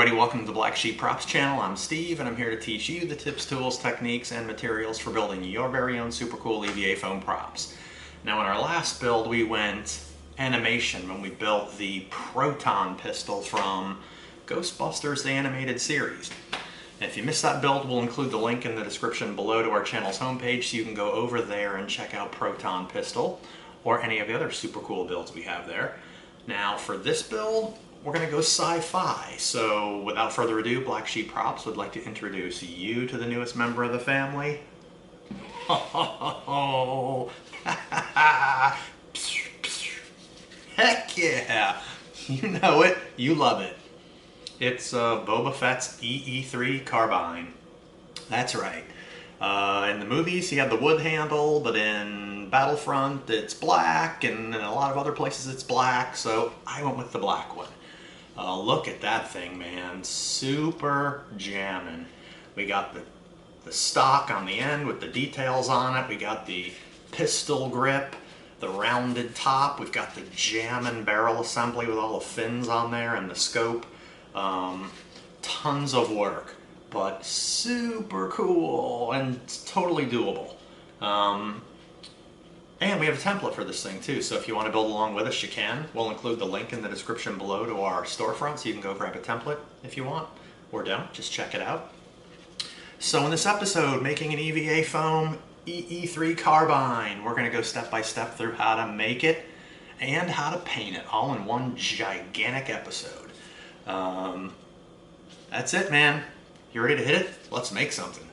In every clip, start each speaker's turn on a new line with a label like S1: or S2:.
S1: everybody, welcome to the Black Sheep Props channel. I'm Steve and I'm here to teach you the tips, tools, techniques, and materials for building your very own super cool EVA foam props. Now in our last build we went animation when we built the Proton Pistol from Ghostbusters the Animated Series. And if you missed that build, we'll include the link in the description below to our channel's homepage so you can go over there and check out Proton Pistol or any of the other super cool builds we have there. Now for this build, we're going to go sci-fi. So without further ado, Black Sheep Props would like to introduce you to the newest member of the family. Heck yeah! You know it, you love it. It's Boba Fett's EE3 Carbine. That's right. In the movies he had the wood handle, but in Battlefront it's black, and in a lot of other places it's black, so I went with the black one. Look at that thing, man. Super jammin'. We got the stock on the end with the details on it. We got the pistol grip, the rounded top. We've got the jammin' barrel assembly with all the fins on there and the scope. Tons of work, but super cool and totally doable. And we have a template for this thing too, so if you want to build along with us, you can. We'll include the link in the description below to our storefront so you can go grab a template if you want, or don't, just check it out. So in this episode, making an EVA foam EE3 Carbine, we're going to go step by step through how to make it and how to paint it, all in one gigantic episode. That's it, man. You ready to hit it? Let's make something.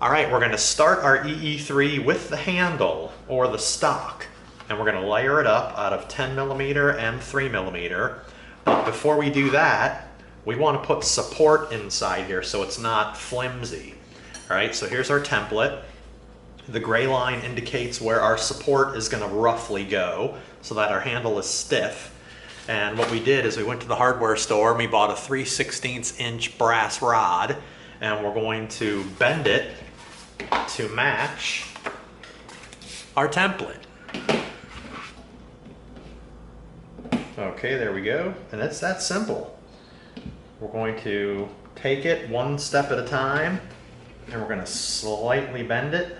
S1: Alright, we're going to start our EE3 with the handle, or the stock, and we're going to layer it up out of 10mm and 3mm. But before we do that, we want to put support inside here so it's not flimsy. Alright, so here's our template. The gray line indicates where our support is going to roughly go so that our handle is stiff. And what we did is we went to the hardware store and we bought a 3/16 inch brass rod, and we're going to bend it to match our template. Okay, there we go. And it's that simple. We're going to take it one step at a time, and we're going to slightly bend it.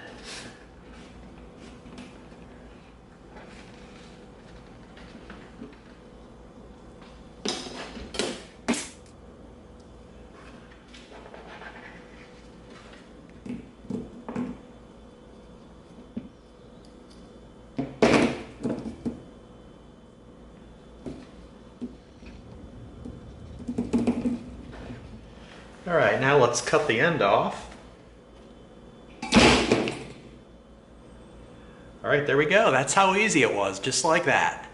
S1: Alright, now let's cut the end off. Alright, there we go. That's how easy it was, just like that.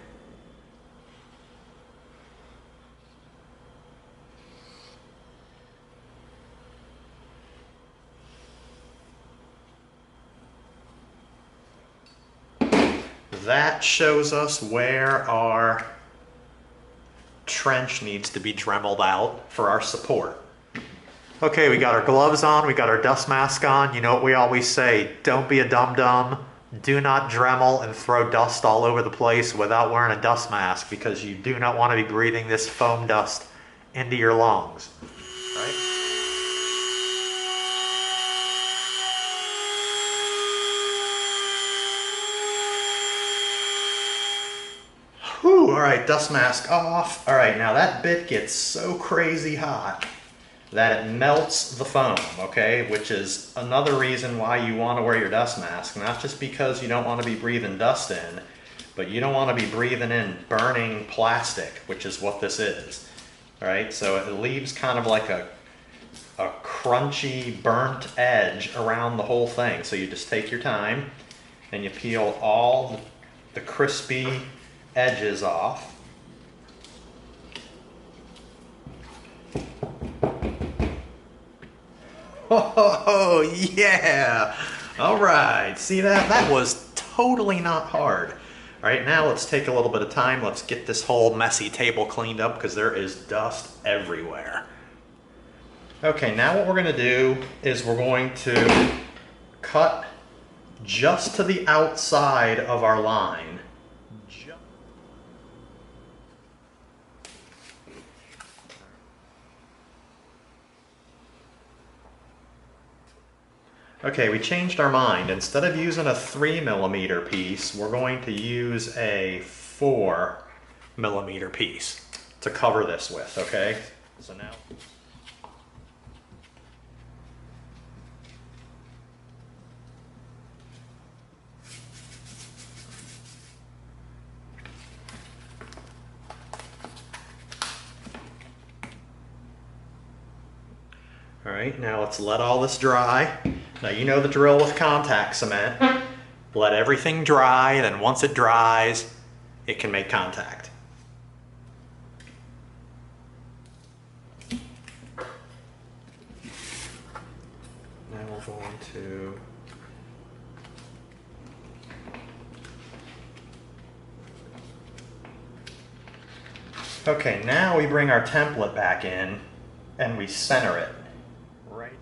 S1: That shows us where our trench needs to be dremeled out for our support. Okay, we got our gloves on, we got our dust mask on. You know what we always say, don't be a dum-dum. Do not dremel and throw dust all over the place without wearing a dust mask, because you do not want to be breathing this foam dust into your lungs. Right? Whew, alright, dust mask off. Alright, now that bit gets so crazy hot that it melts the foam, okay? Which is another reason why you want to wear your dust mask. Not just because you don't want to be breathing dust in, but you don't want to be breathing in burning plastic, which is what this is. Alright, so it leaves kind of like a crunchy, burnt edge around the whole thing. So you just take your time and you peel all the crispy edges off. Oh, yeah! Alright, see that? That was totally not hard. Alright, now let's take a little bit of time. Let's get this whole messy table cleaned up because there is dust everywhere. Okay, now what we're going to do is we're going to cut just to the outside of our line. Okay, we changed our mind. Instead of using a 3mm piece, we're going to use a 4mm piece to cover this with, okay? So now... All right, now let's let all this dry. Now you know the drill with contact cement. Let everything dry, then once it dries, it can make contact. Now we're going to... Okay, now we bring our template back in and we center it. Right.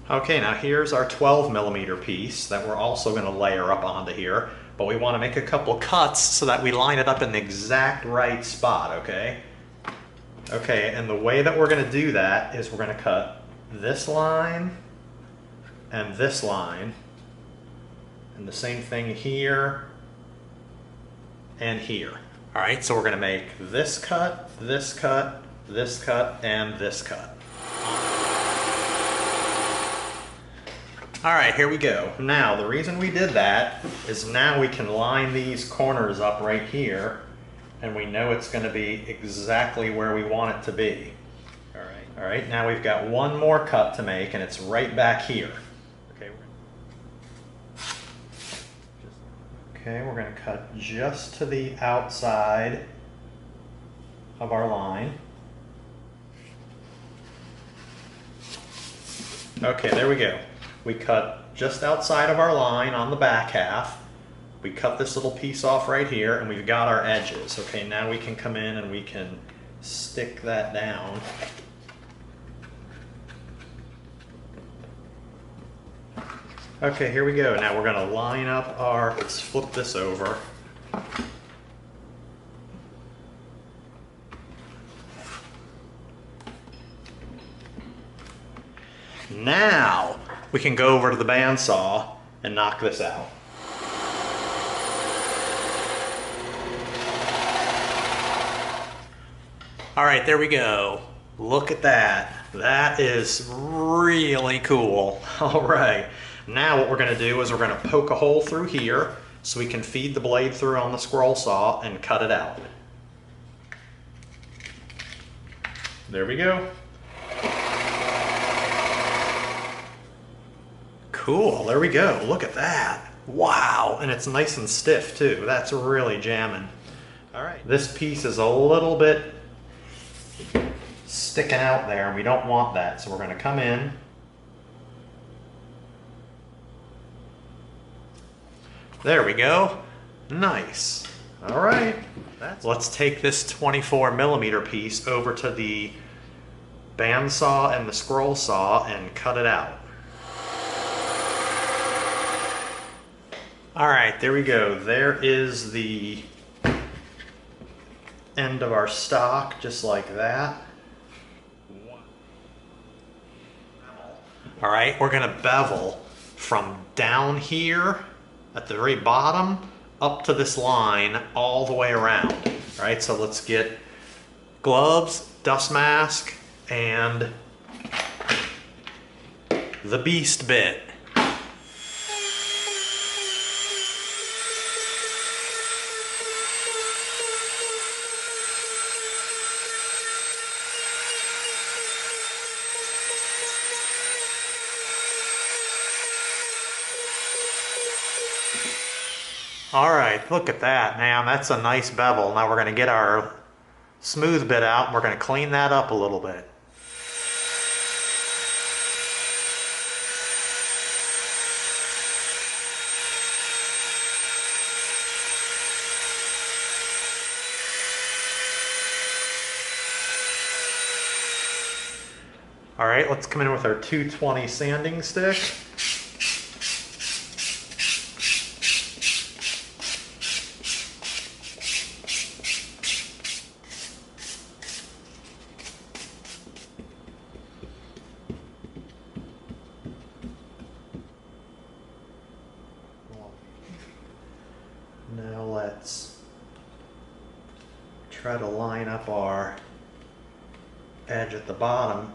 S1: Okay, now here's our 12mm piece that we're also going to layer up onto here, but we want to make a couple cuts so that we line it up in the exact right spot, okay? Okay, and the way that we're going to do that is we're going to cut this line and this line, and the same thing here and here. All right, so we're going to make this cut, this cut, this cut, and this cut. All right, here we go. Now, the reason we did that is now we can line these corners up right here, and we know it's going to be exactly where we want it to be. All right, now we've got one more cut to make, and it's right back here. Okay, we're going to cut just to the outside of our line. Okay, there we go. We cut just outside of our line on the back half. We cut this little piece off right here, and we've got our edges. Okay, now we can come in and we can stick that down. Okay, here we go. Now we're going to line up our, let's flip this over. Now we can go over to the bandsaw and knock this out. All right, there we go. Look at that. That is really cool. All right. Now what we're going to do is we're going to poke a hole through here so we can feed the blade through on the scroll saw and cut it out. There we go. Cool, there we go. Look at that. Wow, and it's nice and stiff too. That's really jamming. All right, this piece is a little bit sticking out there, and we don't want that. So we're going to come in. There we go. Nice. All right. Let's take this 24mm piece over to the bandsaw and the scroll saw and cut it out. All right, there we go. There is the end of our stock, just like that. All right, we're gonna bevel from down here at the very bottom up to this line all the way around. All right, so let's get gloves, dust mask, and the beast bit. All right, look at that, man. That's a nice bevel. Now we're going to get our smooth bit out and we're going to clean that up a little bit. All right, let's come in with our 220 sanding stick. try to line up our edge at the bottom.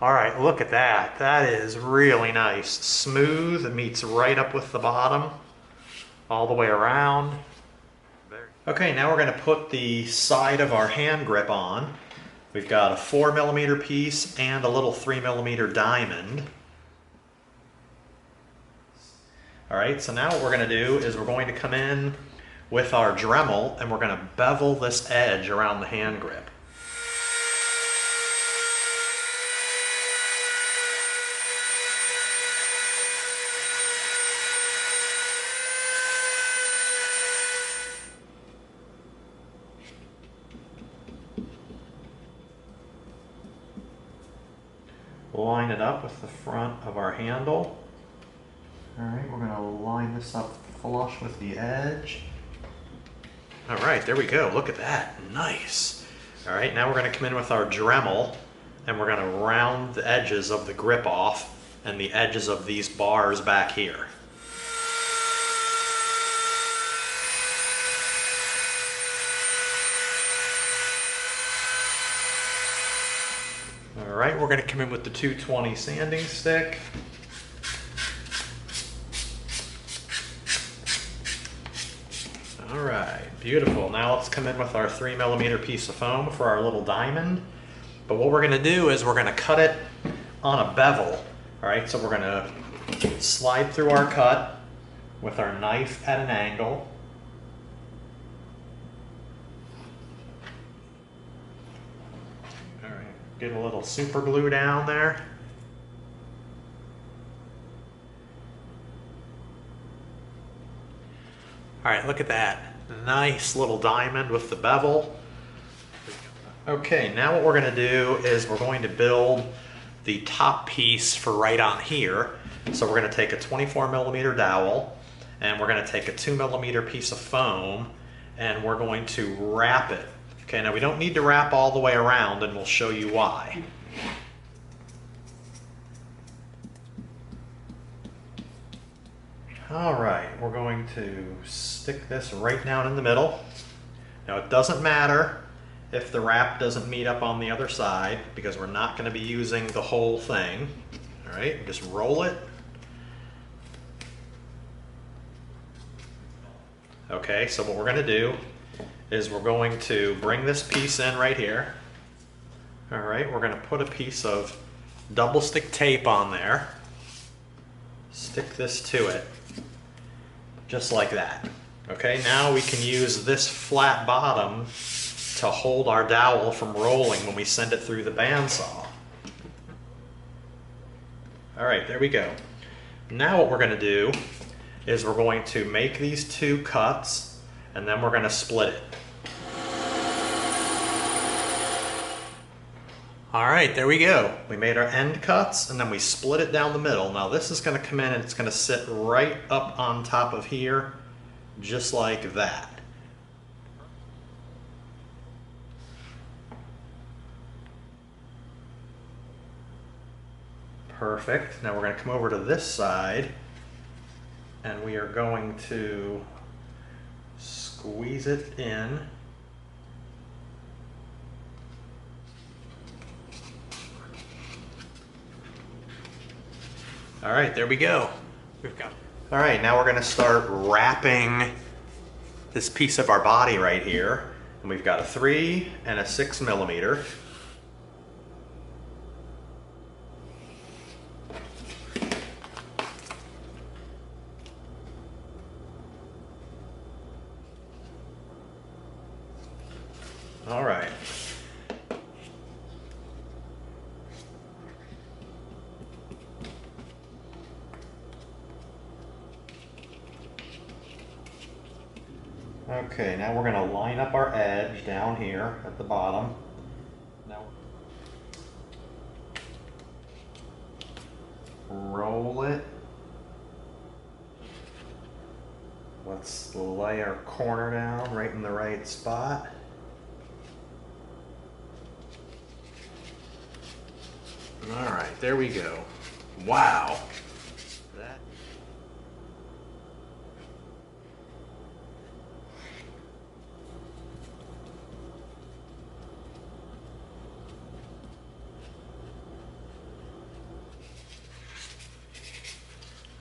S1: All right, look at that. That is really nice. Smooth, it meets right up with the bottom, all the way around. Okay, now we're gonna put the side of our hand grip on. We've got a 4mm piece and a little 3mm diamond. All right, so now what we're gonna do is we're going to come in with our Dremel and we're gonna bevel this edge around the hand grip. Line it up with the front of our handle. All right, we're gonna line this up flush with the edge. All right, there we go, look at that, nice. All right, now we're gonna come in with our Dremel and we're gonna round the edges of the grip off and the edges of these bars back here. All right, we're going to come in with the 220 sanding stick. All right, beautiful. Now let's come in with our 3mm piece of foam for our little diamond. But what we're going to do is we're going to cut it on a bevel. All right, so we're going to slide through our cut with our knife at an angle. Get a little super glue down there. All right, look at that. Nice little diamond with the bevel. Okay, now what we're gonna do is we're going to build the top piece for right on here. So we're gonna take a 24mm dowel and we're gonna take a 2mm piece of foam and we're going to wrap it. Okay, now we don't need to wrap all the way around and we'll show you why. All right, we're going to stick this right down in the middle. Now it doesn't matter if the wrap doesn't meet up on the other side because we're not going to be using the whole thing. All right, just roll it. Okay, so what we're going to do is we're going to bring this piece in right here. All right, we're going to put a piece of double stick tape on there. Stick this to it, just like that. Okay, now we can use this flat bottom to hold our dowel from rolling when we send it through the bandsaw. All right, there we go. Now what we're going to do is we're going to make these two cuts and then we're going to split it. All right, there we go. We made our end cuts and then we split it down the middle. Now this is going to come in and it's going to sit right up on top of here, just like that. Perfect. Now we're going to come over to this side and we are going to squeeze it in. All right, there we go. All right, now we're gonna start wrapping this piece of our body right here. And we've got a 3 and a 6mm. All right. Okay, now we're going to line up our edge down here at the bottom. Now roll it. Let's lay our corner down right in the right spot. All right, there we go. Wow. That.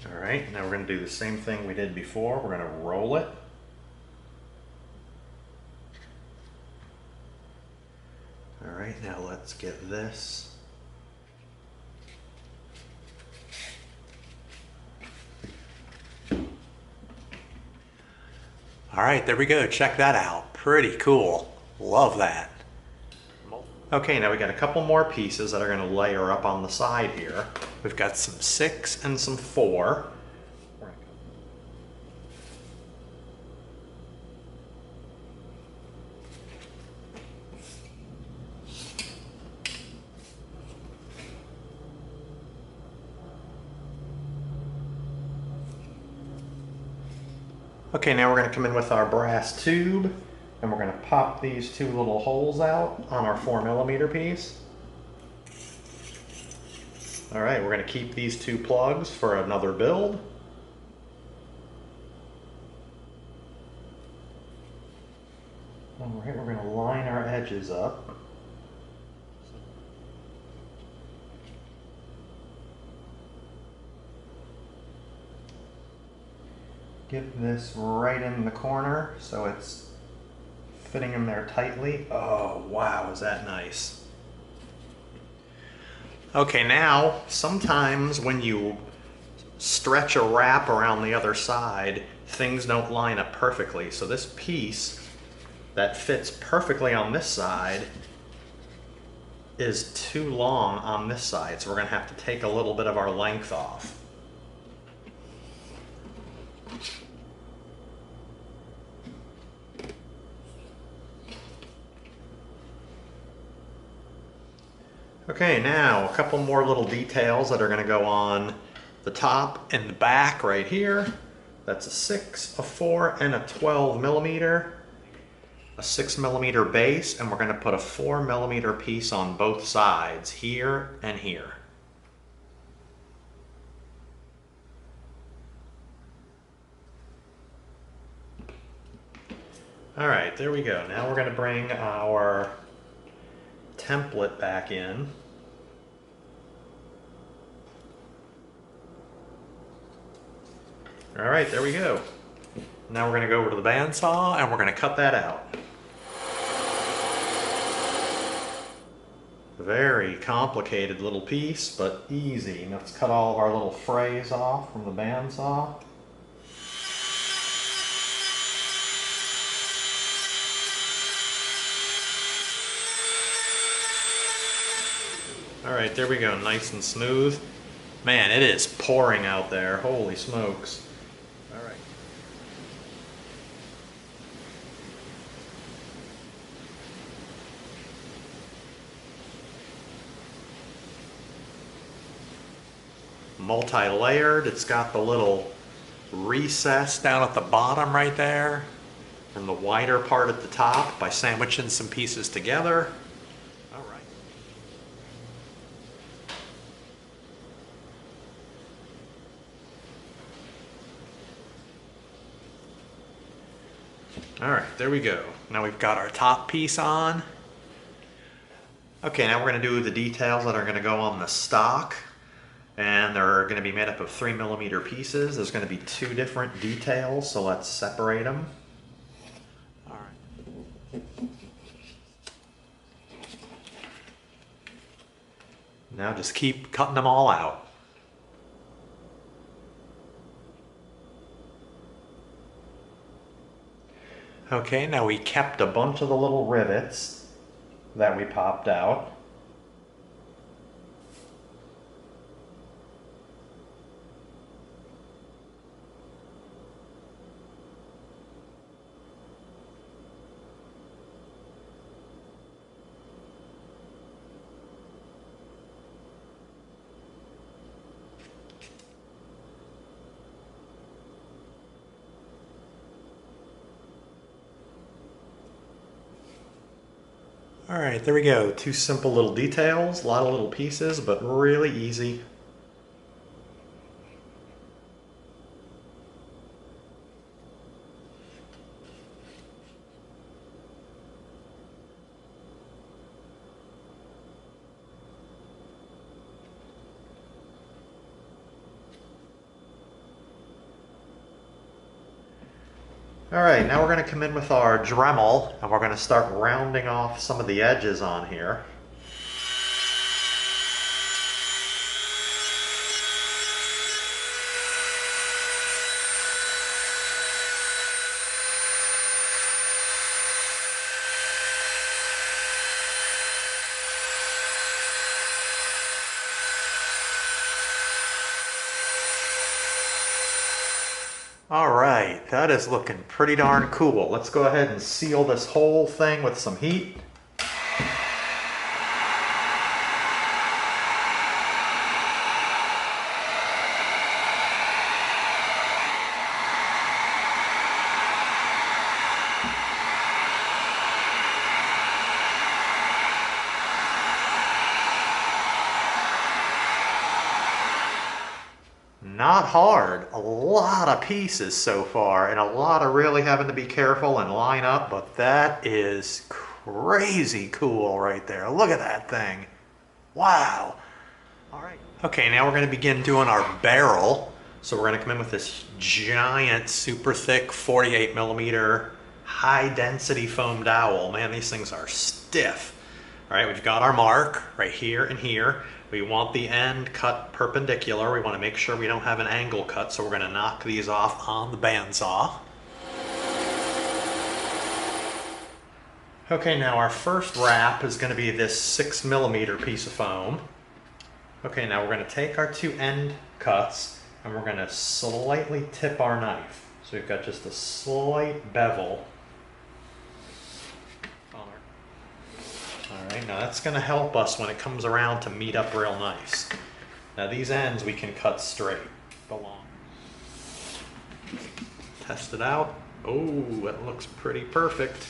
S1: All right, now we're going to do the same thing we did before. We're going to roll it. All right, now let's get this. All right, there we go. Check that out. Pretty cool. Love that. Okay, now we got a couple more pieces that are going to layer up on the side here. We've got some 6 and some 4. Okay, now we're going to come in with our brass tube, and we're going to pop these 2 little holes out on our 4mm piece. All right, we're going to keep these 2 plugs for another build. All right, we're going to line our edges up. Get this right in the corner so it's fitting in there tightly. Oh, wow, is that nice. Okay, now, sometimes when you stretch a wrap around the other side, things don't line up perfectly. So this piece that fits perfectly on this side is too long on this side, so we're going to have to take a little bit of our length off. Okay, now a couple more little details that are going to go on the top and the back right here. That's a 6, a 4, and a 12mm. A 6mm base, and we're going to put a 4mm piece on both sides, here and here. All right, there we go. Now we're going to bring our template back in. All right, there we go. Now we're going to go over to the bandsaw and we're going to cut that out. Very complicated little piece, but easy. Let's cut all of our little frays off from the bandsaw. All right, there we go, nice and smooth. Man, it is pouring out there, holy smokes. All right. Multi-layered, it's got the little recess down at the bottom right there, and the wider part at the top by sandwiching some pieces together. All right, there we go. Now we've got our top piece on. Okay, now we're going to do the details that are going to go on the stock. And they're going to be made up of 3mm pieces. There's going to be 2 different details, so let's separate them. All right. Now just keep cutting them all out. Okay, now we kept a bunch of the little rivets that we popped out. All right, there we go. Two simple little details, a lot of little pieces, but really easy. All right, now we're going to come in with our Dremel and we're going to start rounding off some of the edges on here. All right, that is looking pretty darn cool. Let's go ahead and seal this whole thing with some heat. Not hard. A lot of pieces so far, and a lot of really having to be careful and line up, but that is crazy cool right there. Look at that thing. Wow. All right. Okay, now we're going to begin doing our barrel. So we're going to come in with this giant, super thick 48 millimeter high density foam dowel. Man, these things are stiff. All right, we've got our mark right here and here. We want the end cut perpendicular. We want to make sure we don't have an angle cut, so we're going to knock these off on the bandsaw. Okay, now our first wrap is going to be this 6 millimeter piece of foam. Okay, now we're going to take our two end cuts and we're going to slightly tip our knife. So we've got just a slight bevel. Alright, now that's going to help us when it comes around to meet up real nice. Now these ends we can cut straight. Belong. Test it out. Oh, that looks pretty perfect.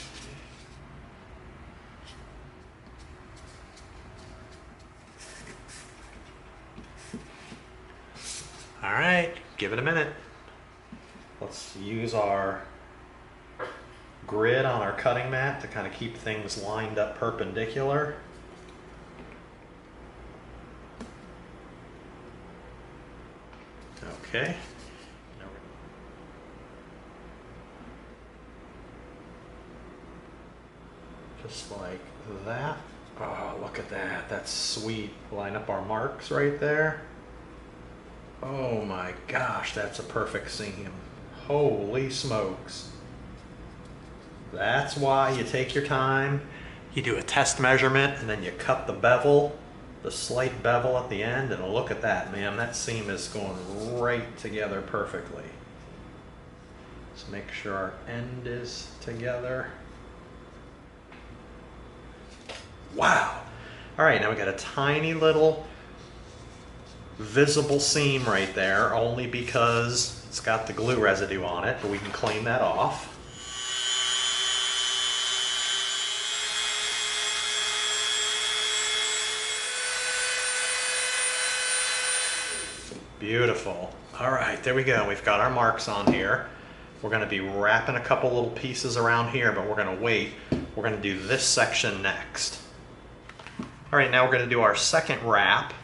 S1: Alright, give it a minute. Let's use our grid on our cutting mat to kind of keep things lined up perpendicular. Okay. Just like that. Oh, look at that. That's sweet. Line up our marks right there. Oh my gosh, that's a perfect seam. Holy smokes. That's why you take your time, you do a test measurement, and then you cut the bevel, the slight bevel at the end, and look at that, man. That seam is going right together perfectly. Let's make sure our end is together. Wow. All right, now we got a tiny little visible seam right there, only because it's got the glue residue on it, but we can clean that off. Beautiful. All right, there we go. We've got our marks on here. We're going to be wrapping a couple little pieces around here, but we're going to wait. We're going to do this section next. All right, now we're going to do our second wrap.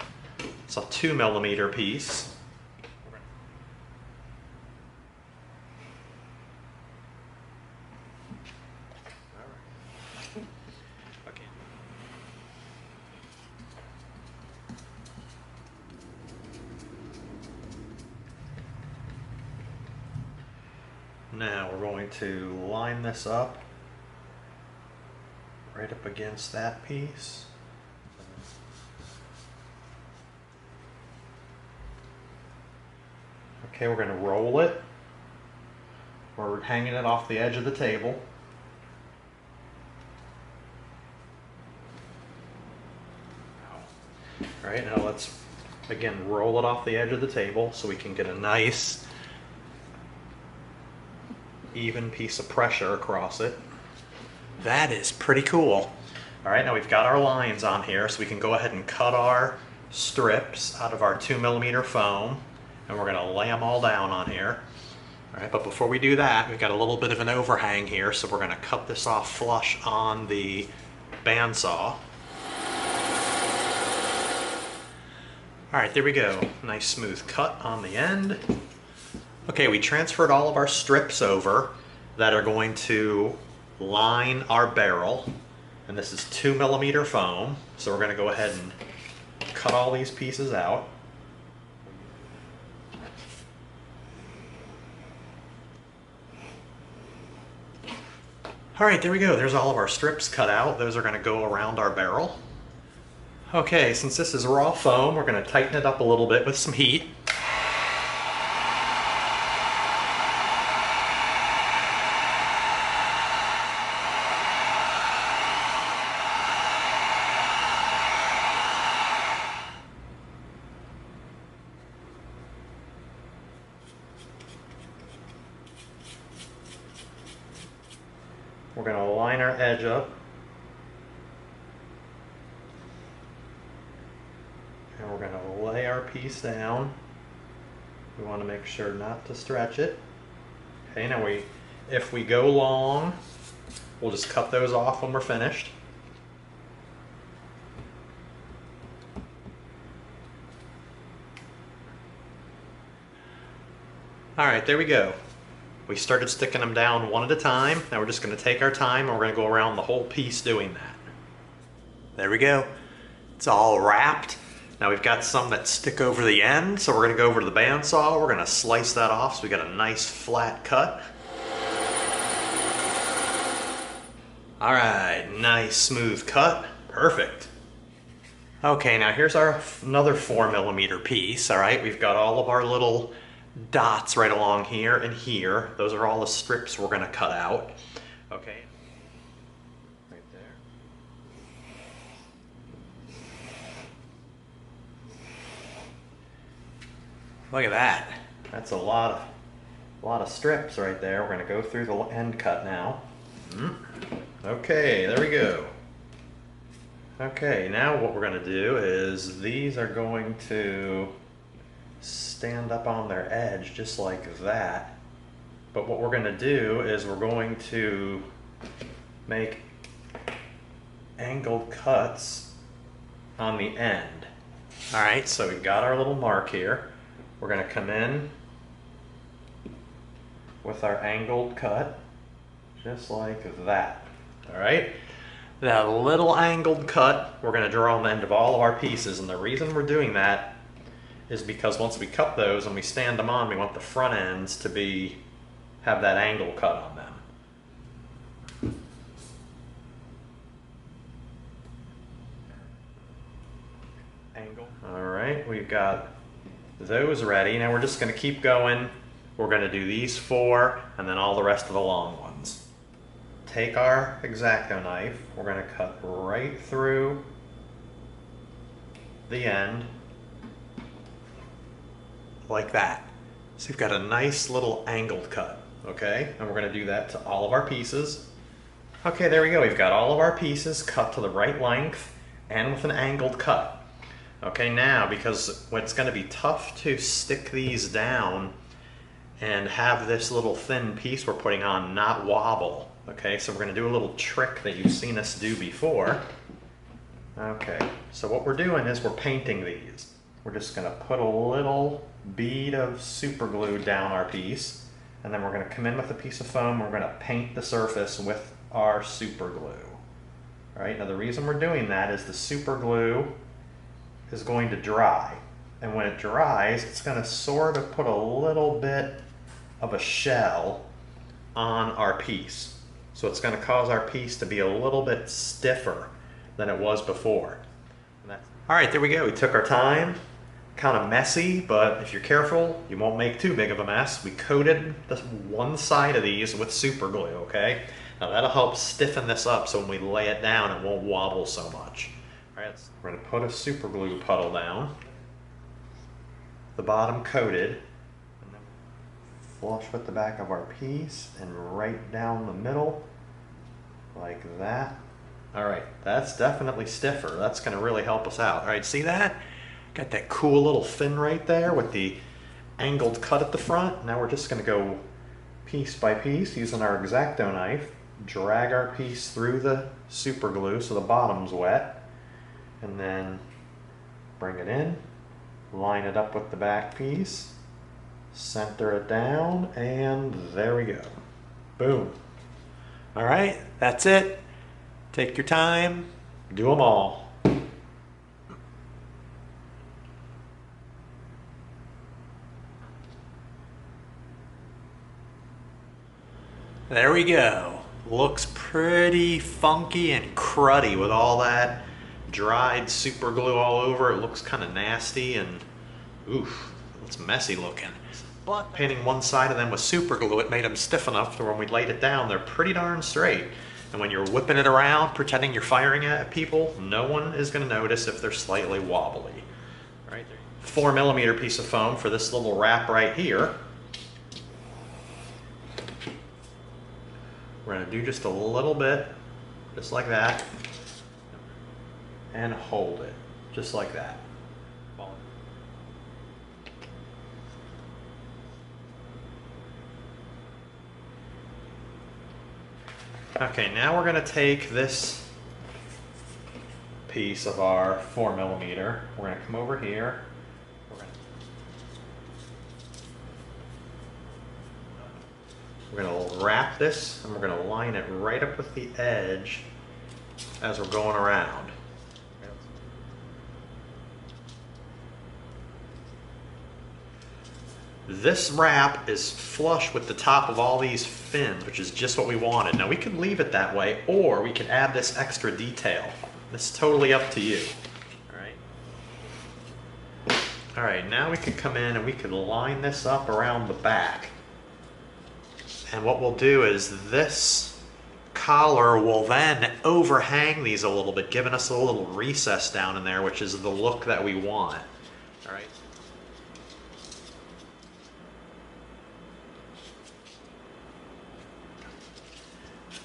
S1: It's a 2 millimeter piece. Now we're going to line this up right up against that piece. Okay, we're going to roll it. We're hanging it off the edge of the table. All right, now let's again roll it off the edge of the table so we can get a nice even piece of pressure across it. That is pretty cool. All right, now we've got our lines on here, so we can go ahead and cut our strips out of our 2mm foam, and we're gonna lay them all down on here. All right, but before we do that, we've got a little bit of an overhang here, so we're gonna cut this off flush on the bandsaw. All right, there we go. Nice smooth cut on the end. Okay, we transferred all of our strips over that are going to line our barrel. And this is 2mm foam. So we're gonna go ahead and cut all these pieces out. All right, there we go. There's all of our strips cut out. Those are gonna go around our barrel. Okay, since this is raw foam, we're going to tighten it up a little bit with some heat. We're going to line our edge up. And we're going to lay our piece down. We want to make sure not to stretch it. Okay, now if we go long, we'll just cut those off when we're finished. All right, there we go. We started sticking them down one at a time. Now we're just going to take our time and we're going to go around the whole piece doing that. There we go. It's all wrapped. Now we've got some that stick over the end, so we're going to go over to the bandsaw. We're going to slice that off so we got a nice flat cut. All right, nice smooth cut. Perfect. Okay, now here's our another 4mm piece. All right, we've got all of our little dots right along here and here. Those are all the strips we're going to cut out. Okay. Right there. Look at that. That's a lot of strips right there. We're going to go through the end cut now. Okay, there we go. Okay, now what we're going to do is these are going to stand up on their edge just like that. But what we're going to do is we're going to make angled cuts on the end. All right, so we've got our little mark here. We're going to come in with our angled cut, just like that. All right, that little angled cut we're going to draw on the end of all of our pieces, and the reason we're doing that is because once we cut those and we stand them on, we want the front ends to have that angle cut on them. Angle. All right, we've got those ready. Now we're just going to keep going. We're going to do these 4 and then all the rest of the long ones. Take our X-Acto knife. We're going to cut right through the end like that. So you've got a nice little angled cut, okay? And we're going to do that to all of our pieces. Okay, there we go. We've got all of our pieces cut to the right length and with an angled cut. Okay, now, because it's going to be tough to stick these down and have this little thin piece we're putting on not wobble. Okay, so we're going to do a little trick that you've seen us do before. Okay, so what we're doing is we're painting these. We're just going to put a little bead of super glue down our piece, and then we're going to come in with a piece of foam. We're going to paint the surface with our super glue. All right, now the reason we're doing that is the super glue is going to dry, and when it dries, it's going to sort of put a little bit of a shell on our piece. So it's going to cause our piece to be a little bit stiffer than it was before. All right, there we go. We took our time. Kind of messy, but if you're careful, you won't make too big of a mess. We coated the one side of these with super glue, okay? Now that'll help stiffen this up so when we lay it down, it won't wobble so much. All right, we're going to put a super glue puddle down. The bottom coated. And then flush with the back of our piece and right down the middle, like that. All right, that's definitely stiffer. That's gonna really help us out. All right, see that? Got that cool little fin right there with the angled cut at the front. Now we're just gonna go piece by piece using our X-Acto knife, drag our piece through the super glue so the bottom's wet, and then bring it in, line it up with the back piece, center it down, and there we go. Boom. All right, that's it. Take your time, do them all. There we go. Looks pretty funky and cruddy with all that dried super glue all over. It looks kind of nasty and oof, it's messy looking. But painting one side of them with super glue, it made them stiff enough that when we laid it down, they're pretty darn straight. And when you're whipping it around, pretending you're firing at people, no one is going to notice if they're slightly wobbly. Right there. 4mm piece of foam for this little wrap right here. We're going to do just a little bit, just like that, and hold it, just like that. Okay, now we're going to take this piece of our 4mm. We're going to come over here. We're going to wrap this and we're going to line it right up with the edge as we're going around. This wrap is flush with the top of all these fins, which is just what we wanted. Now we could leave it that way, or we could add this extra detail. This is totally up to you. All right, now we could come in and we could line this up around the back. And what we'll do is this collar will then overhang these a little bit, giving us a little recess down in there, which is the look that we want. All right.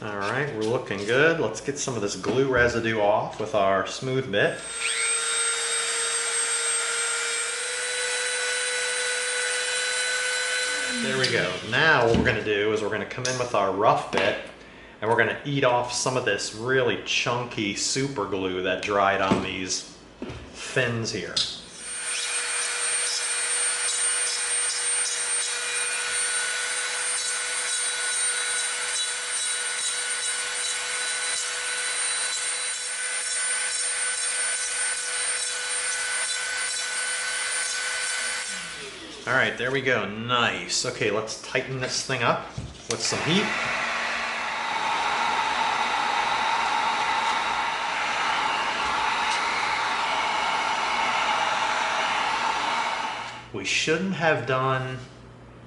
S1: All right, we're looking good. Let's get some of this glue residue off with our smooth bit. There we go. Now what we're going to do is we're going to come in with our rough bit and we're going to eat off some of this really chunky super glue that dried on these fins here. All right, there we go, nice. Okay, let's tighten this thing up with some heat. We shouldn't have done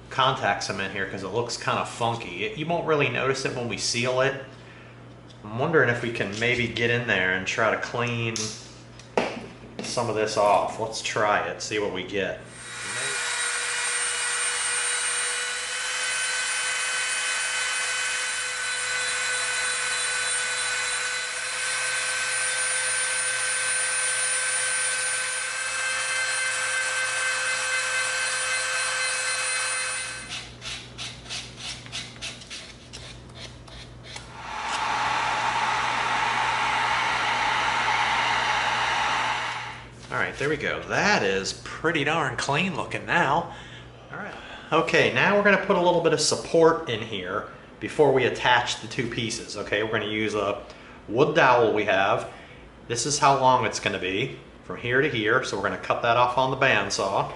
S1: contact cement here because it looks kind of funky. You won't really notice it when we seal it. I'm wondering if we can maybe get in there and try to clean some of this off. Let's try it, see what we get. All right, there we go. That is pretty darn clean looking now. All right. Okay, now we're going to put a little bit of support in here before we attach the two pieces. Okay, we're going to use a wood dowel we have. This is how long it's going to be, from here to here. So we're going to cut that off on the bandsaw.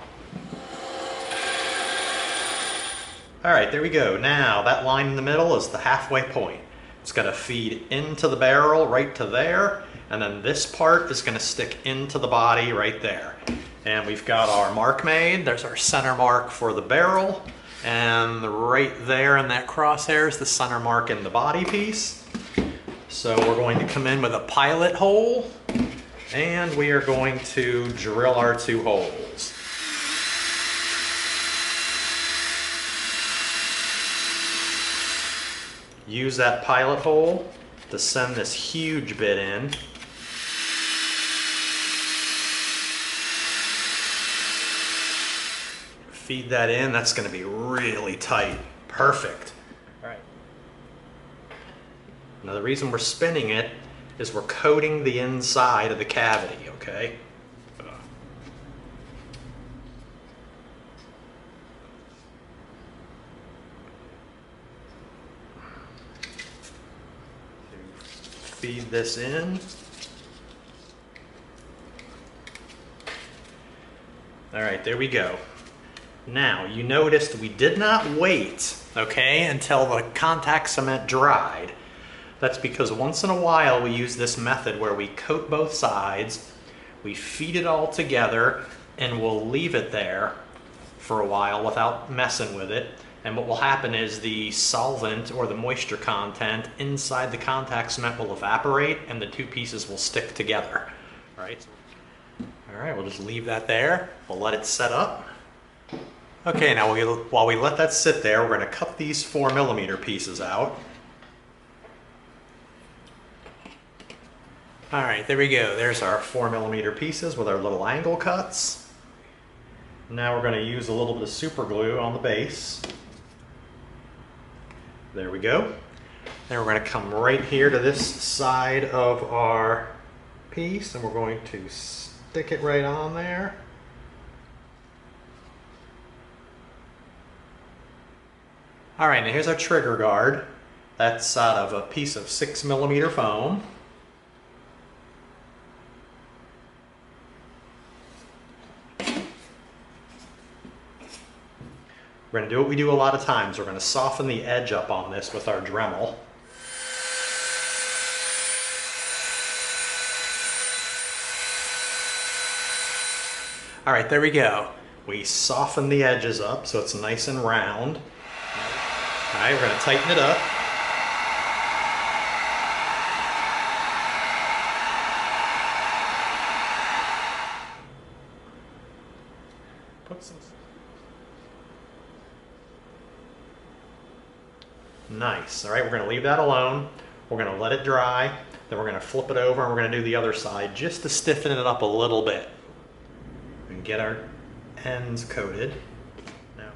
S1: All right, there we go. Now that line in the middle is the halfway point. It's going to feed into the barrel right to there. And then this part is going to stick into the body right there. And we've got our mark made. There's our center mark for the barrel. And right there in that crosshair is the center mark in the body piece. So we're going to come in with a pilot hole. And we are going to drill our two holes. Use that pilot hole to send this huge bit in. Feed that in, that's going to be really tight. Perfect. All right. Now the reason we're spinning it is we're coating the inside of the cavity, okay? Feed this in. All right, there we go. Now, you noticed we did not wait, okay, until the contact cement dried. That's because once in a while we use this method where we coat both sides, we feed it all together, and we'll leave it there for a while without messing with it. And what will happen is the solvent or the moisture content inside the contact cement will evaporate and the two pieces will stick together. All right, we'll just leave that there. We'll let it set up. Okay, now while we let that sit there, we're going to cut these 4mm pieces out. All right, there we go. There's our 4mm pieces with our little angle cuts. Now we're going to use a little bit of super glue on the base. There we go. Then we're going to come right here to this side of our piece and we're going to stick it right on there. All right, now here's our trigger guard. That's out of a piece of 6mm foam. We're going to do what we do a lot of times. We're going to soften the edge up on this with our Dremel. All right, there we go. We soften the edges up so it's nice and round. All right, we're going to tighten it up. Put some... Nice. All right, we're going to leave that alone. We're going to let it dry. Then we're going to flip it over and we're going to do the other side just to stiffen it up a little bit. And get our ends coated. Now,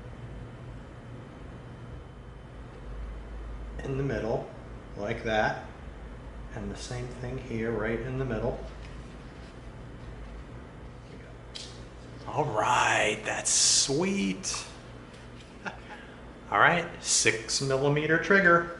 S1: in the middle, like that. And the same thing here, right in the middle. All right, that's sweet. All right, 6mm trigger.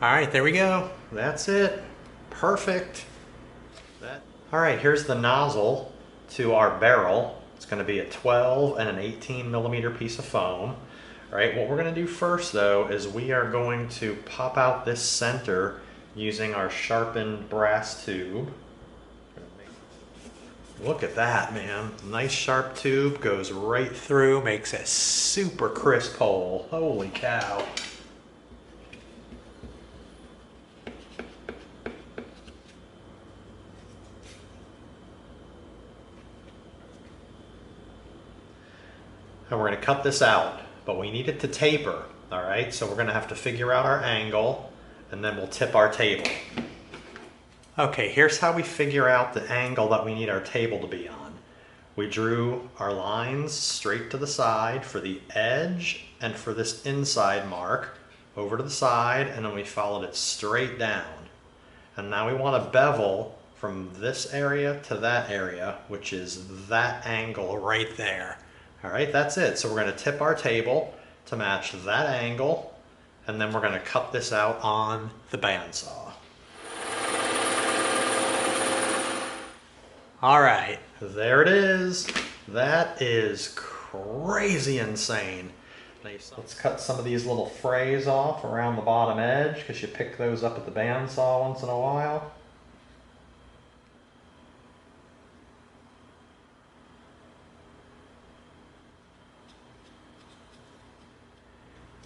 S1: All right, there we go. That's it. Perfect. All right, here's the nozzle to our barrel. It's going to be a 12 and an 18mm piece of foam. All right, what we're going to do first though is we are going to pop out this center using our sharpened brass tube. Look at that, man. Nice sharp tube, goes right through, makes a super crisp hole. Holy cow. And we're going to cut this out, but we need it to taper, all right? So we're going to have to figure out our angle, and then we'll tip our table. Okay, here's how we figure out the angle that we need our table to be on. We drew our lines straight to the side for the edge and for this inside mark, over to the side, and then we followed it straight down. And now we want to bevel from this area to that area, which is that angle right there. All right, that's it. So we're going to tip our table to match that angle, and then we're going to cut this out on the bandsaw. All right, there it is. That is crazy insane. Let's cut some of these little frays off around the bottom edge because you pick those up at the bandsaw once in a while.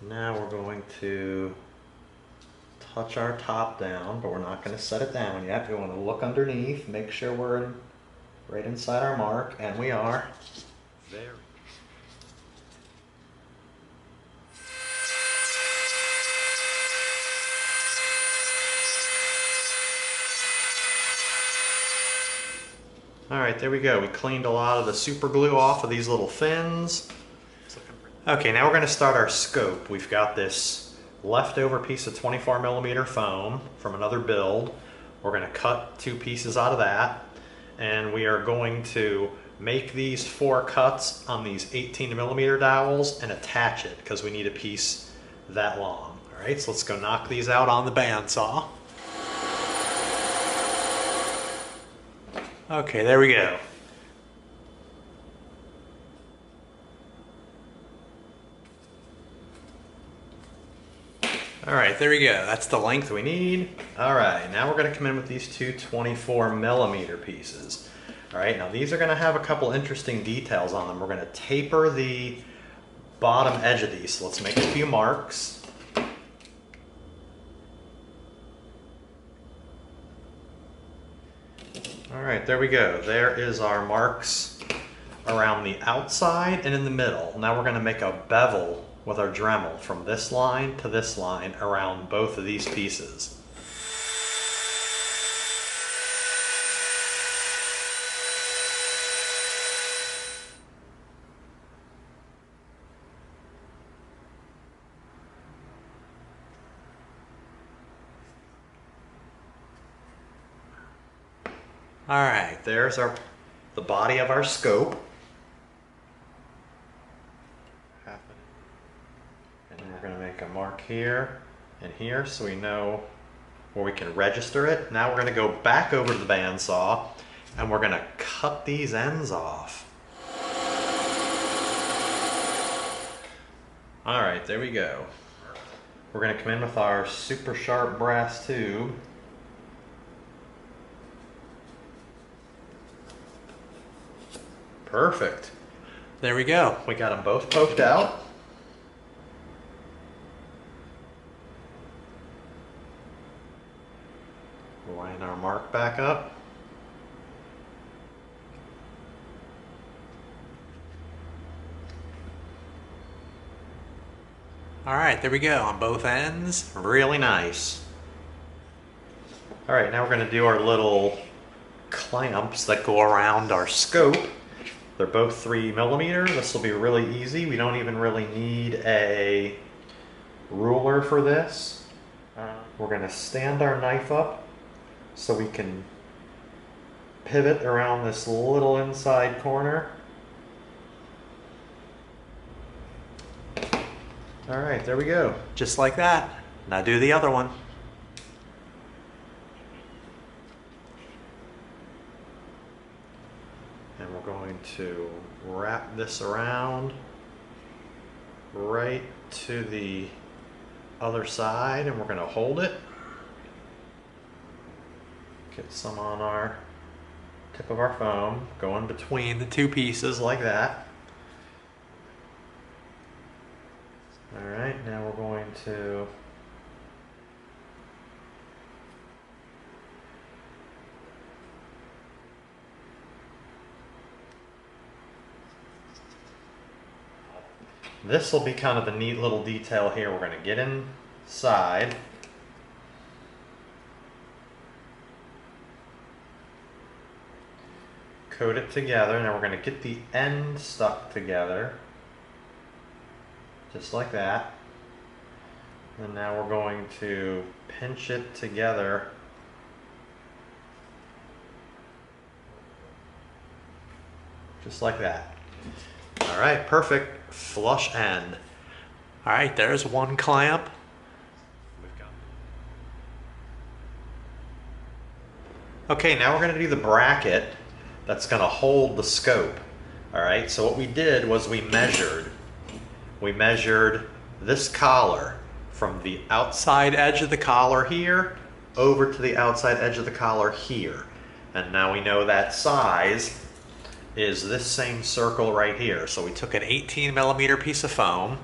S1: Now we're going to touch our top down, but we're not going to set it down yet. We want to look underneath, make sure we're right inside our mark, and we are. Very. All right, there we go. We cleaned a lot of the super glue off of these little fins. Okay, now we're going to start our scope. We've got this leftover piece of 24mm foam from another build. We're going to cut 2 pieces out of that, and we are going to make these 4 cuts on these 18mm dowels and attach it because we need a piece that long. All right, so let's go knock these out on the bandsaw. Okay, there we go. All right, there we go. That's the length we need. All right, now we're gonna come in with these 2 24mm pieces. All right, now these are gonna have a couple interesting details on them. We're gonna taper the bottom edge of these. So let's make a few marks. All right, there we go. There is our marks around the outside and in the middle. Now we're gonna make a bevel with our Dremel from this line to this line around both of these pieces. All right, there's the body of our scope. And we're going to make a mark here and here so we know where we can register it. Now we're going to go back over to the bandsaw and we're going to cut these ends off. All right, there we go. We're going to come in with our super sharp brass tube. Perfect. There we go. We got them both poked out. Line our mark back up. All right, there we go on both ends. Really nice. All right, now we're going to do our little clamps that go around our scope. They're both 3mm. This will be really easy. We don't even really need a ruler for this. We're going to stand our knife up so we can pivot around this little inside corner. All right, there we go. Just like that. Now do the other one. And we're going to wrap this around right to the other side, and we're going to hold it. Get some on our tip of our foam, go in between the 2 pieces like that. All right, now we're going to this will be kind of the neat little detail here. We're going to get inside. Coat it together. Now we're going to get the end stuck together. Just like that. And now we're going to pinch it together. Just like that. All right, perfect. Flush end. All right, there's one clamp. Okay, now we're going to do the bracket that's going to hold the scope. All right, so what we did was we measured this collar from the outside edge of the collar here over to the outside edge of the collar here. And now we know that size is this same circle right here. So we took an 18mm piece of foam,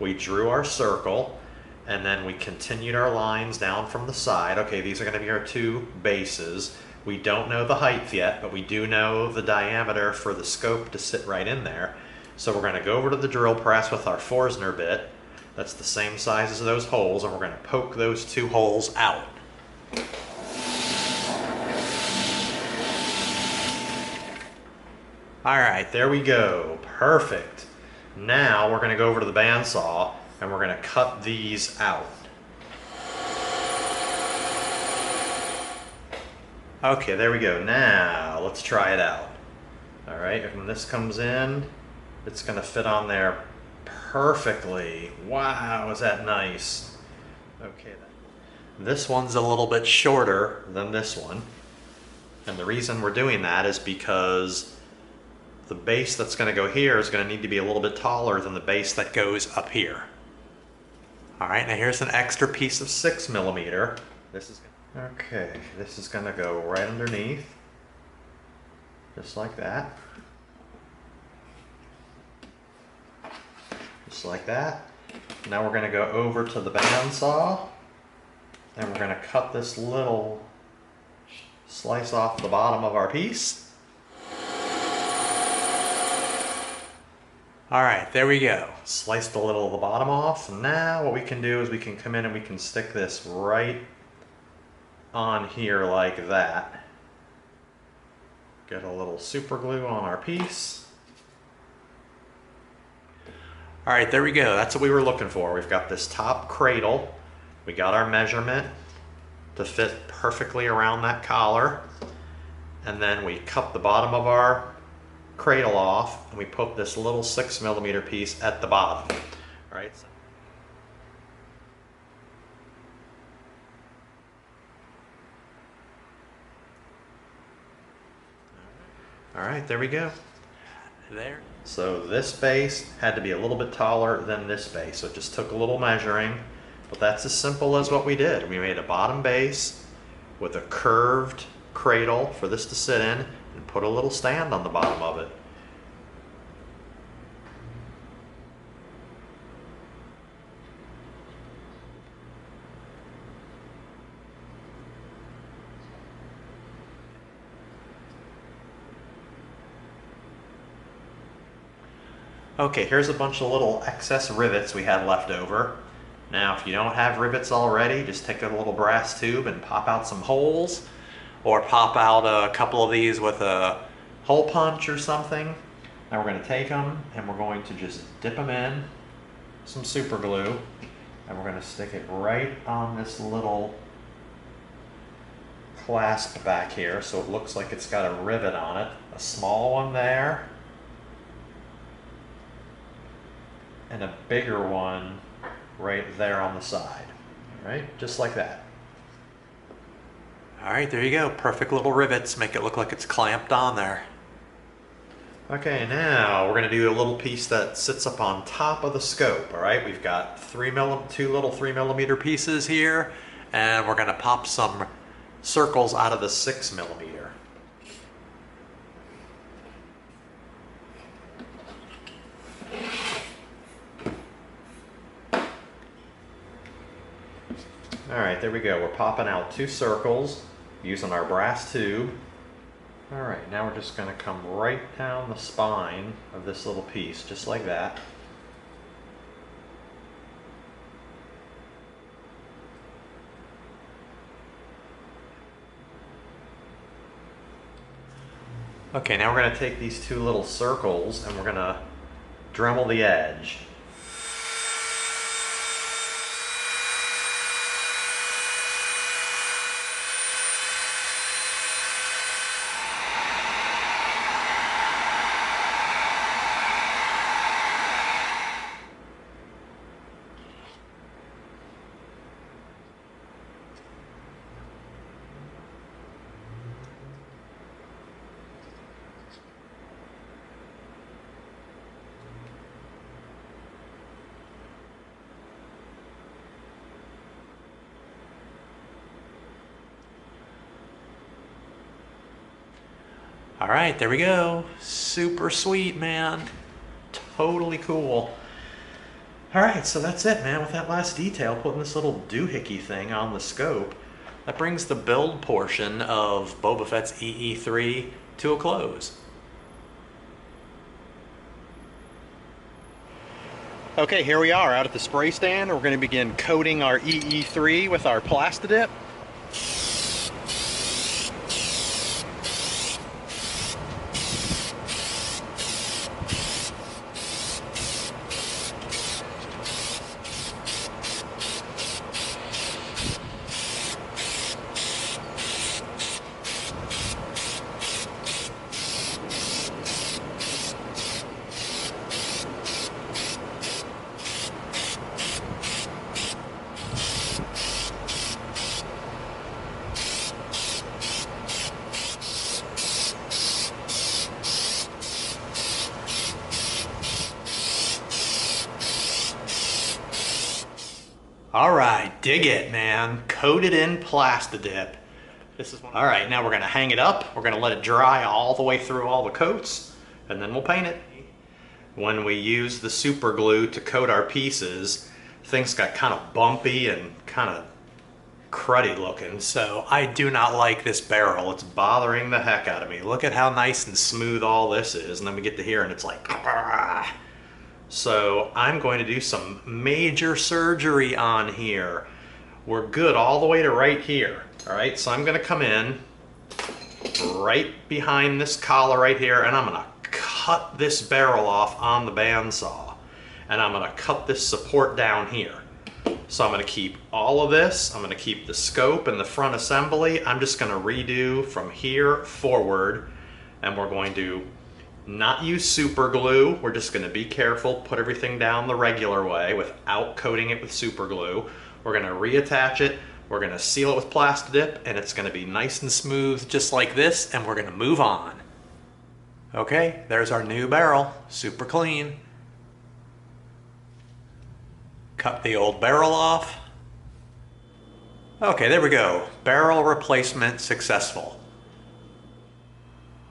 S1: we drew our circle, and then we continued our lines down from the side. Okay, these are going to be our two bases. We don't know the height yet, but we do know the diameter for the scope to sit right in there. So we're going to go over to the drill press with our Forstner bit. That's the same size as those holes, and we're going to poke those two holes out. All right, there we go. Perfect. Now we're going to go over to the bandsaw and we're going to cut these out. Okay, there we go. Now let's try it out. All right, when this comes in, it's going to fit on there perfectly. Wow, is that nice? Okay, then. This one's a little bit shorter than this one. And the reason we're doing that is because the base that's going to go here is going to need to be a little bit taller than the base that goes up here. All right, now here's an extra piece of 6mm. Okay, this is going to go right underneath, just like that. Just like that. Now we're going to go over to the bandsaw, and we're going to cut this little slice off the bottom of our piece. All right, there we go. Sliced a little of the bottom off. Now what we can do is we can come in and we can stick this right on here like that. Get a little super glue on our piece. All right, there we go. That's what we were looking for. We've got this top cradle. We got our measurement to fit perfectly around that collar. And then we cut the bottom of our cradle off and we put this little 6mm piece at the bottom. All right. All right, there we go. There. So this base had to be a little bit taller than this base, so it just took a little measuring, but that's as simple as what we did. We made a bottom base with a curved cradle for this to sit in and put a little stand on the bottom of it. Okay, here's a bunch of little excess rivets we had left over. Now, if you don't have rivets already, just take a little brass tube and pop out some holes, or pop out a couple of these with a hole punch or something. Now we're going to take them and we're going to just dip them in some super glue, and we're going to stick it right on this little clasp back here so it looks like it's got a rivet on it. A small one there, and a bigger one right there on the side. All right, just like that. All right, there you go. Perfect little rivets. Make it look like it's clamped on there. Okay, now we're going to do a little piece that sits up on top of the scope. All right, we've got two little 3mm pieces here, and we're going to pop some circles out of the 6mm. All right, there we go. We're popping out two circles using our brass tube. All right, now we're just going to come right down the spine of this little piece, just like that. Okay, now we're going to take these two little circles and we're going to Dremel the edge. All right, there we go. Super sweet, man. Totally cool. All right, so that's it, man. With that last detail, putting this little doohickey thing on the scope, that brings the build portion of Boba Fett's EE3 to a close. Okay, here we are out at the spray stand. We're going to begin coating our EE3 with our Plastidip. All right, dig it, man. Coated in Plastidip. All right, now we're gonna hang it up. We're gonna let it dry all the way through all the coats, and then we'll paint it. When we use the super glue to coat our pieces, things got kind of bumpy and kind of cruddy looking, so I do not like this barrel. It's bothering the heck out of me. Look at how nice and smooth all this is, and then we get to here and it's like, ah. So I'm going to do some major surgery on here. We're good all the way to right here. All right, so I'm gonna come in right behind this collar right here, and I'm gonna cut this barrel off on the bandsaw. And I'm gonna cut this support down here. So I'm gonna keep all of this. I'm gonna keep the scope and the front assembly. I'm just gonna redo from here forward, and we're going to not use super glue. We're just going to be careful, put everything down the regular way without coating it with super glue. We're going to reattach it, we're going to seal it with Plastidip, and it's going to be nice and smooth just like this, and we're going to move on. Okay, there's our new barrel, super clean. Cut the old barrel off. Okay, there we go. Barrel replacement successful.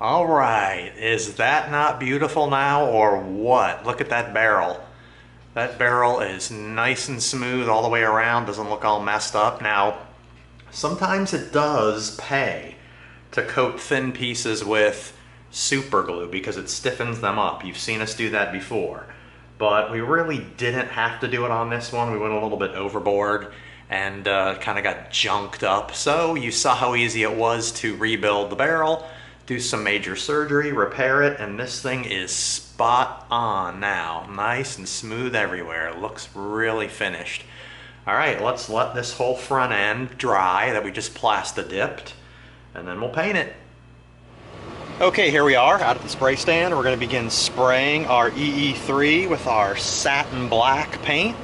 S1: All right, is that not beautiful now or what? Look at that barrel. That barrel is nice and smooth all the way around, doesn't look all messed up. Now, sometimes it does pay to coat thin pieces with super glue because it stiffens them up. You've seen us do that before. But we really didn't have to do it on this one. We went a little bit overboard and kind of got junked up. So you saw how easy it was to rebuild the barrel, do some major surgery, repair it, and this thing is spot on now. Nice and smooth everywhere. It looks really finished. All right, let's let this whole front end dry that we just Plastidiped, and then we'll paint it. Okay, here we are out at the spray stand. We're going to begin spraying our EE3 with our satin black paint.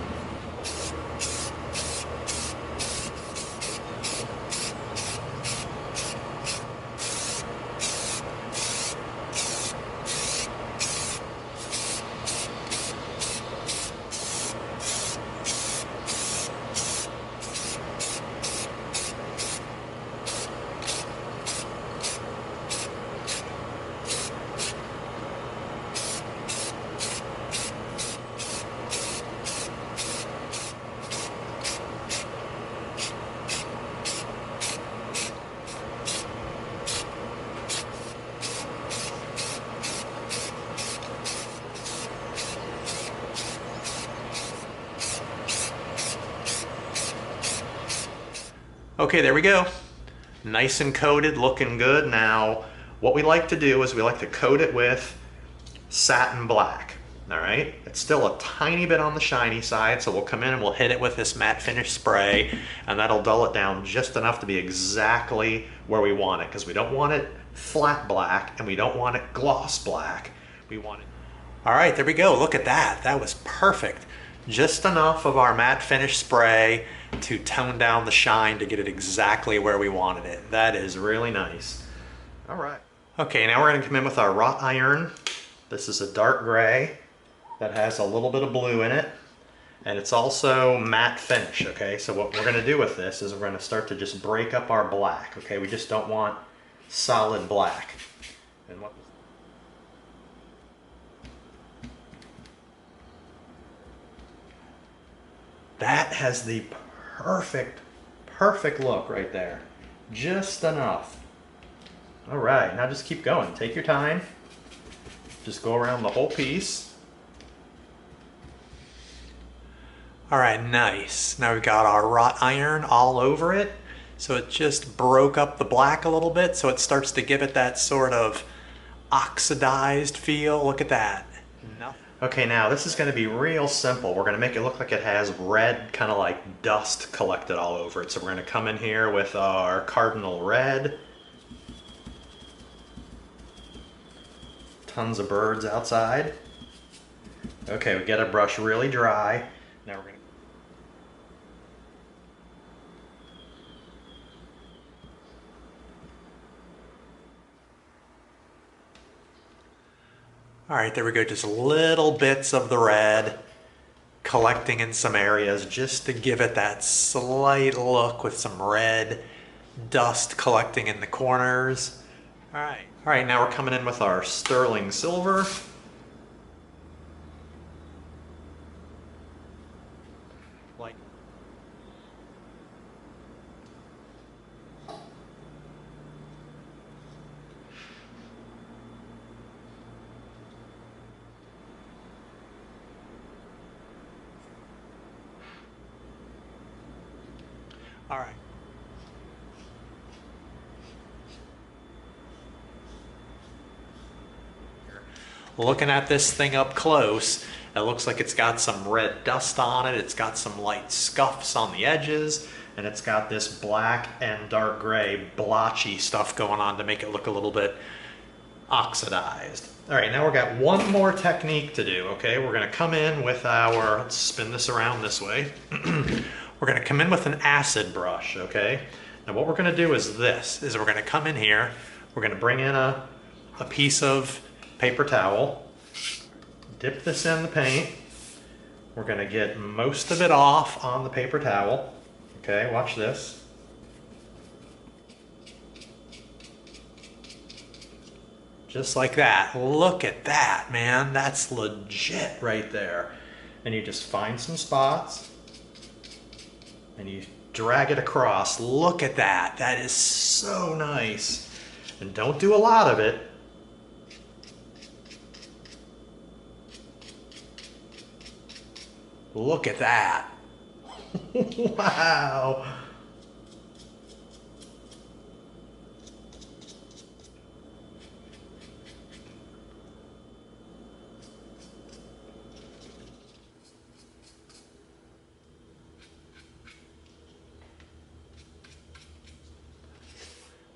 S1: Okay, there we go. Nice and coated, looking good. Now, what we like to do is we like to coat it with satin black, all right? It's still a tiny bit on the shiny side, so we'll come in and we'll hit it with this matte finish spray, and that'll dull it down just enough to be exactly where we want it, because we don't want it flat black, and we don't want it gloss black. We want it... All right, there we go. Look at that. That was perfect. Just enough of our matte finish spray to tone down the shine to get it exactly where we wanted it. That is really nice. All right. Okay, now we're going to come in with our Wrought Iron. This is a dark gray that has a little bit of blue in it, and it's also matte finish, okay? So what we're going to do with this is we're going to start to just break up our black, okay? We just don't want solid black. And what That has the perfect look right there. Just enough. All right, now just keep going. Take your time. Just go around the whole piece. All right, nice. Now we've got our wrought iron all over it. So it just broke up the black a little bit, so it starts to give it that sort of oxidized feel. Look at that. No. Okay, now this is going to be real simple. We're going to make it look like it has red, kind of like dust collected all over it. So we're going to come in here with our cardinal red. Tons of birds outside. Okay, we get our brush really dry. Now we're going to... All right, there we go. Just little bits of the red collecting in some areas just to give it that slight look with some red dust collecting in the corners. All right, now we're coming in with our sterling silver. All right. Looking at this thing up close, it looks like it's got some red dust on it. It's got some light scuffs on the edges, and it's got this black and dark gray blotchy stuff going on to make it look a little bit oxidized. All right, now we've got one more technique to do, okay? We're gonna come in with our, let's spin this around this way. We're gonna come in with an acid brush, okay? Now what we're gonna do is this, is we're gonna come in here, we're gonna bring in a piece of paper towel, dip this in the paint. We're gonna get most of it off on the paper towel. Okay, watch this. Just like that. Look at that, man. That's legit right there. And you just find some spots and you drag it across. Look at that. That is so nice. And don't do a lot of it. Look at that. Wow.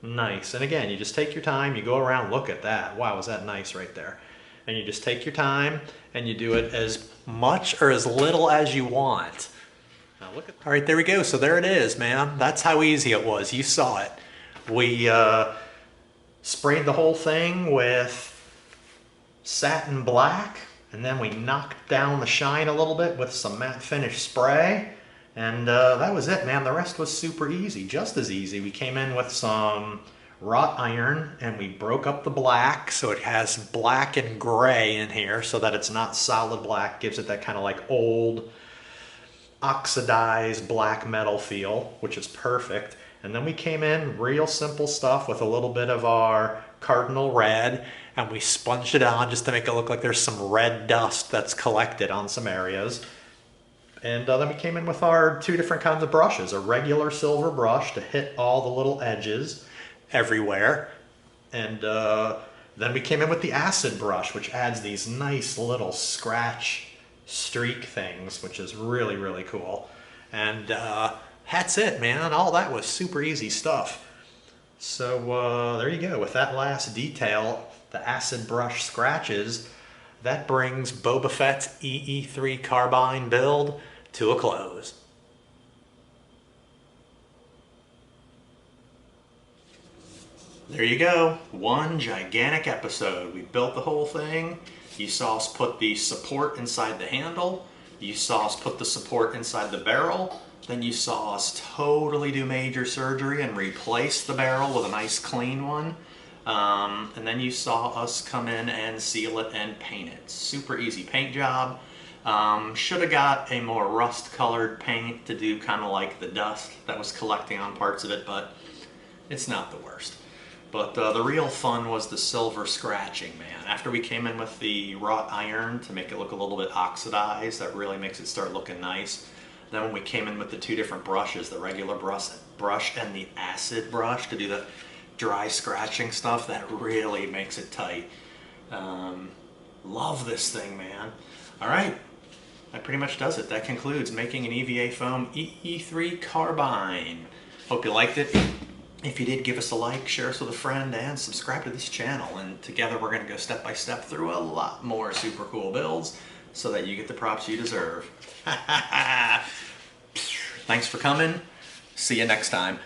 S1: Nice. And again, you just take your time, you go around, look at that. Wow, is that nice right there? And you just take your time and you do it as much or as little as you want. Now look at, all right, there we go. So there it is, man. That's how easy it was. You saw it. We sprayed the whole thing with satin black, and then we knocked down the shine a little bit with some matte finish spray. And that was it, man. The rest was super easy, just as easy. We came in with some wrought iron and we broke up the black so it has black and gray in here so that it's not solid black. Gives it that kind of like old oxidized black metal feel, which is perfect. And then we came in real simple stuff with a little bit of our cardinal red, and we sponged it on just to make it look like there's some red dust that's collected on some areas. And then we came in with our two different kinds of brushes, a regular silver brush to hit all the little edges everywhere. And then we came in with the acid brush, which adds these nice little scratch streak things, which is really, really cool. And that's it, man. All that was super easy stuff. So there you go. With that last detail, the acid brush scratches, that brings Boba Fett's EE3 Carbine build to a close. There you go. One gigantic episode. We built the whole thing. You saw us put the support inside the handle. You saw us put the support inside the barrel. Then you saw us totally do major surgery and replace the barrel with a nice clean one. And then you saw us come in and seal it and paint it. Super easy paint job. Should have got a more rust-colored paint to do kind of like the dust that was collecting on parts of it, but it's not the worst. But the real fun was the silver scratching, man. After we came in with the wrought iron to make it look a little bit oxidized, that really makes it start looking nice. Then when we came in with the two different brushes, the regular brush and the acid brush to do the dry scratching stuff, that really makes it tight. Love this thing, man. All right, that pretty much does it. That concludes making an EVA foam EE3 Carbine. Hope you liked it. If you did, give us a like, share us with a friend, and subscribe to this channel. And together we're going to go step by step through a lot more super cool builds so that you get the props you deserve. Thanks for coming. See you next time.